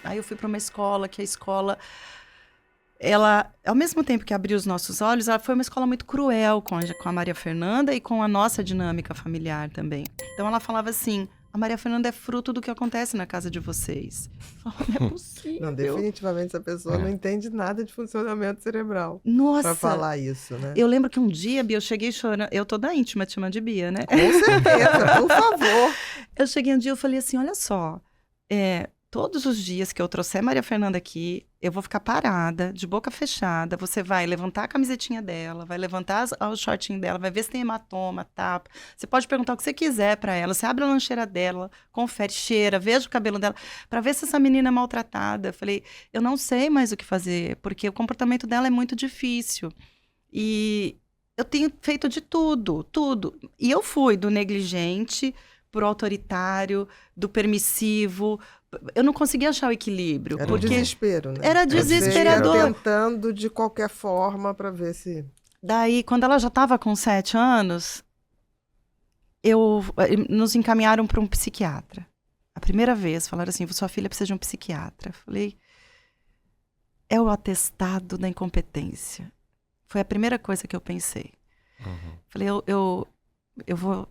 Aí eu fui para uma escola, que a escola, ela, ao mesmo tempo que abriu os nossos olhos, ela foi uma escola muito cruel com a Maria Fernanda e com a nossa dinâmica familiar também. Então ela falava assim, a Maria Fernanda é fruto do que acontece na casa de vocês. Eu falava, não é possível. Não, definitivamente essa pessoa não entende nada de funcionamento cerebral para Nossa, falar isso, né? eu lembro que um dia, Bia, eu cheguei chorando. Eu toda íntima, te chama de Bia, né? Com certeza, por favor. Eu cheguei um dia e falei assim, olha só, todos os dias que eu trouxer Maria Fernanda aqui, eu vou ficar parada, de boca fechada, você vai levantar a camisetinha dela, vai levantar o shortinho dela, vai ver se tem hematoma, tapa. Você pode perguntar o que você quiser pra ela, você abre a lancheira dela, confere, cheira, veja o cabelo dela, pra ver se essa menina é maltratada. Eu falei, eu não sei mais o que fazer, porque o comportamento dela é muito difícil. E eu tenho feito de tudo, tudo. E eu fui do negligente pro autoritário, do permissivo. Eu não conseguia achar o equilíbrio. Era porque desespero, né? era desesperador. Tentando de qualquer forma para ver se... Daí, quando ela já estava com 7 anos, nos encaminharam para um psiquiatra. A primeira vez, falaram assim, sua filha precisa de um psiquiatra. Eu falei, é o atestado da incompetência. Foi a primeira coisa que eu pensei. Falei, eu vou...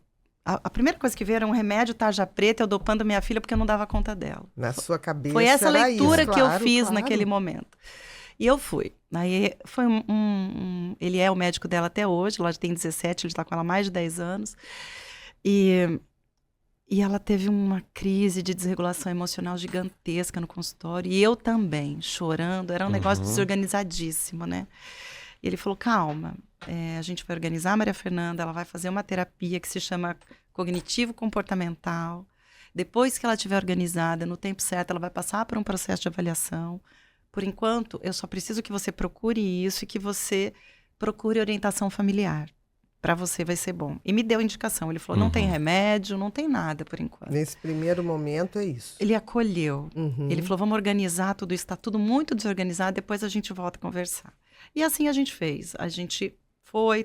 A primeira coisa que veio era um remédio tarja preta, eu dopando minha filha porque eu não dava conta dela. Na sua cabeça foi essa era leitura isso, que claro, eu fiz claro. naquele momento. E eu fui. Aí foi ele é o médico dela até hoje, ela tem 17, ele está com ela há mais de 10 anos. E ela teve uma crise de desregulação emocional gigantesca no consultório. E eu também, chorando. Era um negócio desorganizadíssimo, né? E ele falou, calma, a gente vai organizar a Maria Fernanda, ela vai fazer uma terapia que se chama cognitivo-comportamental. Depois que ela estiver organizada, no tempo certo, ela vai passar por um processo de avaliação. Por enquanto, eu só preciso que você procure isso e que você procure orientação familiar. Para você vai ser bom. E me deu indicação. Ele falou, não tem remédio, não tem nada por enquanto. Nesse primeiro momento é isso. Ele acolheu. Ele falou, vamos organizar tudo isso. Está tudo muito desorganizado, depois a gente volta a conversar. E assim a gente fez. A gente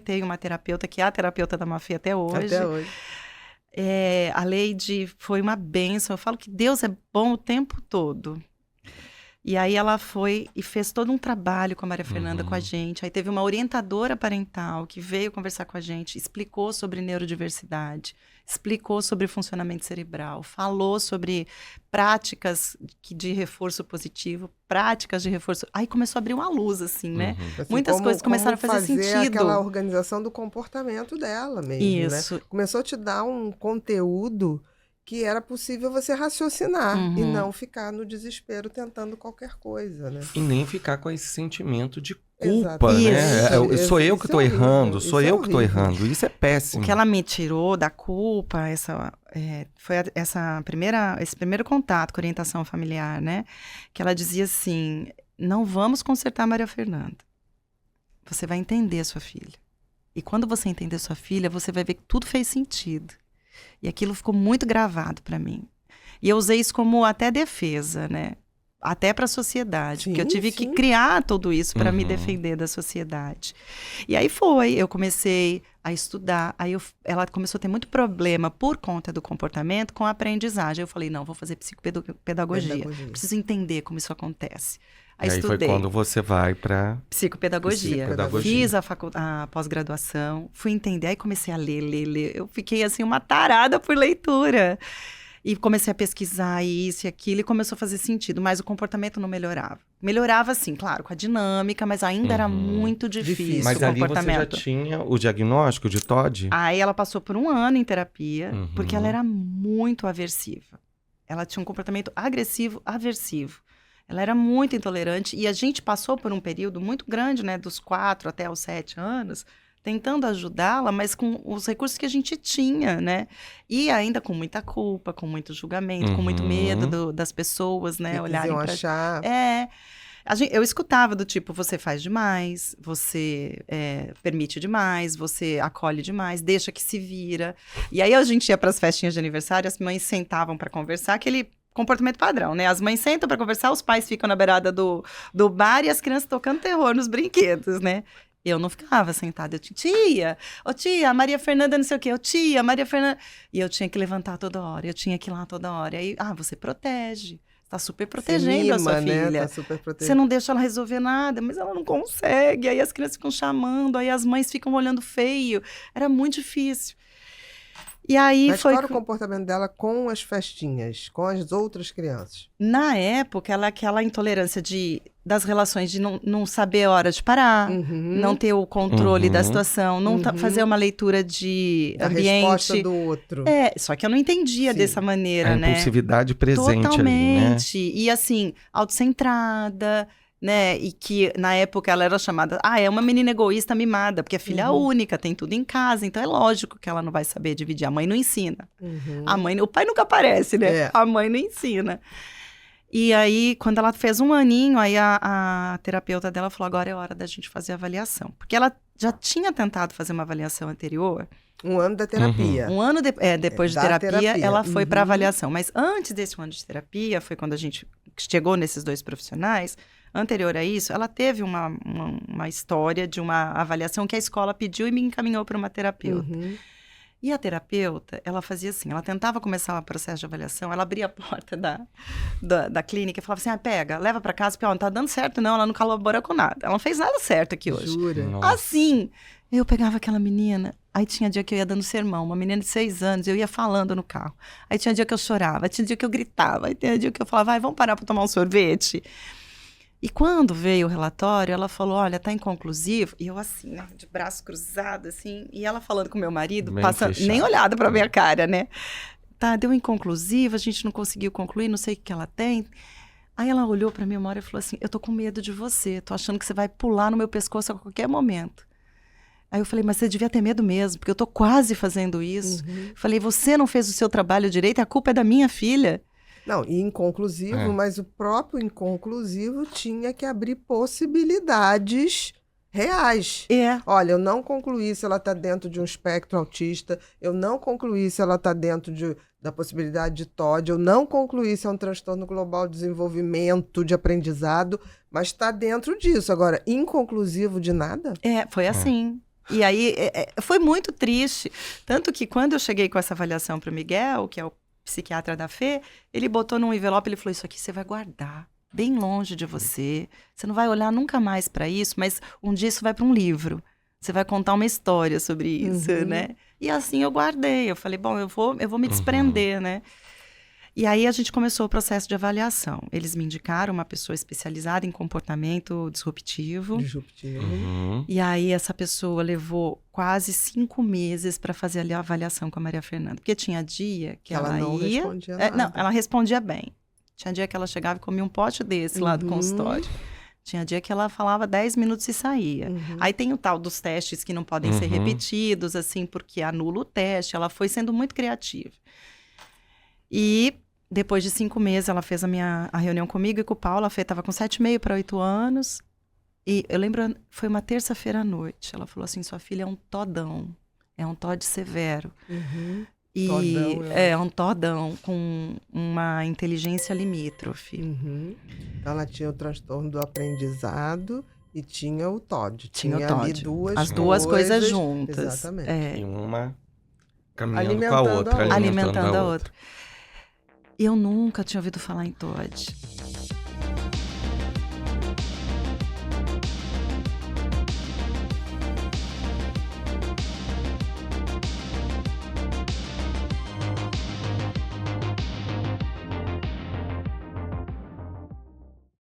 tem uma terapeuta, que é a terapeuta da Mafê até hoje. Até hoje. A Leide foi uma bênção. Eu falo que Deus é bom o tempo todo. E aí ela foi e fez todo um trabalho com a Maria Fernanda, com a gente. Aí teve uma orientadora parental que veio conversar com a gente, explicou sobre neurodiversidade, explicou sobre funcionamento cerebral, falou sobre práticas de reforço positivo, práticas de reforço... Aí começou a abrir uma luz, assim, né? Assim, muitas coisas começaram a fazer sentido. Aquela organização do comportamento dela mesmo, isso. Né? Começou a te dar um conteúdo que era possível você raciocinar e não ficar no desespero tentando qualquer coisa, né? E nem ficar com esse sentimento de culpa, Exato. né? Sou eu que estou errando, sou eu que estou horrível. errando. Isso é péssimo. O que ela me tirou da culpa, foi esse primeiro contato com a orientação familiar, né? Que ela dizia assim, não vamos consertar a Maria Fernanda. Você vai entender a sua filha. E quando você entender a sua filha, você vai ver que tudo fez sentido. E aquilo ficou muito gravado para mim. E eu usei isso como até defesa, né? Até para a sociedade. Porque eu tive que criar tudo isso para me defender da sociedade. E aí eu comecei a estudar. Aí ela começou a ter muito problema por conta do comportamento com a aprendizagem. Eu falei, não, vou fazer psicopedagogia. Preciso entender como isso acontece. Aí estudei. Foi quando você vai para psicopedagogia. Fiz a pós-graduação, fui entender, aí comecei a ler. Eu fiquei assim uma tarada por leitura. E comecei a pesquisar isso e aquilo e começou a fazer sentido, mas o comportamento não melhorava. Melhorava sim, claro, com a dinâmica, mas ainda era muito difícil mas o comportamento. Mas ali você já tinha o diagnóstico de TOD? Aí ela passou por 1 ano em terapia, porque ela era muito aversiva. Ela tinha um comportamento agressivo, aversivo. Ela era muito intolerante e a gente passou por um período muito grande, né, dos 4 até os 7 anos, tentando ajudá-la, mas com os recursos que a gente tinha, né? E ainda com muita culpa, com muito julgamento, com muito medo das pessoas, né, olharem pra... achar... Eu escutava do tipo, você faz demais, você permite demais, você acolhe demais, deixa que se vira. E aí a gente ia para as festinhas de aniversário, as mães sentavam para conversar, aquele comportamento padrão, né? As mães sentam para conversar, os pais ficam na beirada do bar e as crianças tocando terror nos brinquedos, né? Eu não ficava sentada, eu tinha, tia, a Maria Fernanda não sei o quê, tia, a Maria Fernanda... E eu tinha que levantar toda hora, eu tinha que ir lá toda hora. E aí, você protege. tá super protegendo a sua filha. Né? Tá super protegendo. Você não deixa ela resolver nada, mas ela não consegue. Aí as crianças ficam chamando, aí as mães ficam olhando feio. Era muito difícil. E aí mas qual era o comportamento dela com as festinhas, com as outras crianças? Na época, aquela intolerância das relações de não saber a hora de parar, não ter o controle da situação, não fazer uma leitura de ambiente. A resposta do outro. Só que eu não entendia dessa maneira, né? A impulsividade presente totalmente. ali, né? E assim, autocentrada, né? E que na época ela era chamada, é uma menina egoísta mimada, porque é filha única, tem tudo em casa, então é lógico que ela não vai saber dividir. A mãe não ensina. O pai nunca aparece, né? A mãe não ensina. E aí, quando ela fez 1 aninho, aí a terapeuta dela falou, agora é hora da gente fazer a avaliação. Porque ela já tinha tentado fazer uma avaliação anterior. 1 ano da terapia. 1 ano depois de terapia, ela foi para avaliação. Mas antes desse 1 ano de terapia, foi quando a gente chegou nesses 2 profissionais. Anterior a isso, ela teve uma história de uma avaliação que a escola pediu e me encaminhou para uma terapeuta. E a terapeuta, ela fazia assim, ela tentava começar o processo de avaliação, ela abria a porta da clínica e falava assim, pega, leva para casa, porque não tá dando certo não, ela não colabora com nada. Ela não fez nada certo aqui hoje. Jura? Nossa. Assim, eu pegava aquela menina, aí tinha dia que eu ia dando sermão, uma menina de 6 anos, eu ia falando no carro. Aí tinha dia que eu chorava, tinha dia que eu gritava, aí tinha dia que eu falava, vamos parar para tomar um sorvete? E quando veio o relatório, ela falou, olha, tá inconclusivo. E eu assim, né, de braço cruzado, assim. E ela falando com meu marido, passando, nem olhada pra minha cara, né? Tá, deu inconclusivo, a gente não conseguiu concluir, não sei o que ela tem. Aí ela olhou pra mim uma hora e falou assim, eu tô com medo de você, tô achando que você vai pular no meu pescoço a qualquer momento. Aí eu falei, mas você devia ter medo mesmo, porque eu tô quase fazendo isso. Falei, você não fez o seu trabalho direito, a culpa é da minha filha. Não, e inconclusivo, mas o próprio inconclusivo tinha que abrir possibilidades reais. Olha, eu não concluí se ela está dentro de um espectro autista, eu não concluí se ela está dentro da possibilidade de TOD, eu não concluí se é um transtorno global de desenvolvimento, de aprendizado, mas está dentro disso. Agora, inconclusivo de nada? Foi assim. E aí, foi muito triste. Tanto que quando eu cheguei com essa avaliação para o Miguel, que é o psiquiatra da Fê, ele botou num envelope, ele falou, isso aqui você vai guardar, bem longe de você, você não vai olhar nunca mais para isso, mas um dia isso vai para um livro, você vai contar uma história sobre isso, né? E assim eu guardei, eu falei, bom, eu vou me desprender, né? E aí a gente começou o processo de avaliação. Eles me indicaram uma pessoa especializada em comportamento disruptivo. E aí essa pessoa levou quase 5 meses para fazer ali a avaliação com a Maria Fernanda. Porque tinha dia que ela não ia... respondia nada. Não, ela respondia bem. Tinha dia que ela chegava e comia um pote desse lá do consultório. Tinha dia que ela falava 10 minutos e saía. Aí tem o tal dos testes que não podem ser repetidos, assim, porque anula o teste. Ela foi sendo muito criativa. E depois de 5 meses, ela fez a reunião comigo e com o Paulo. A Fê estava com 7,5 para 8 anos. E eu lembro, foi uma terça-feira à noite. Ela falou assim, sua filha é um todão. É um TOD severo. E todão, é um todão com uma inteligência limítrofe. Então, ela tinha o transtorno do aprendizado e tinha o TOD. Tinha o ali TOD. As duas coisas juntas. Exatamente. E uma caminhando com a outra, alimentando a outra. Eu nunca tinha ouvido falar em TOD.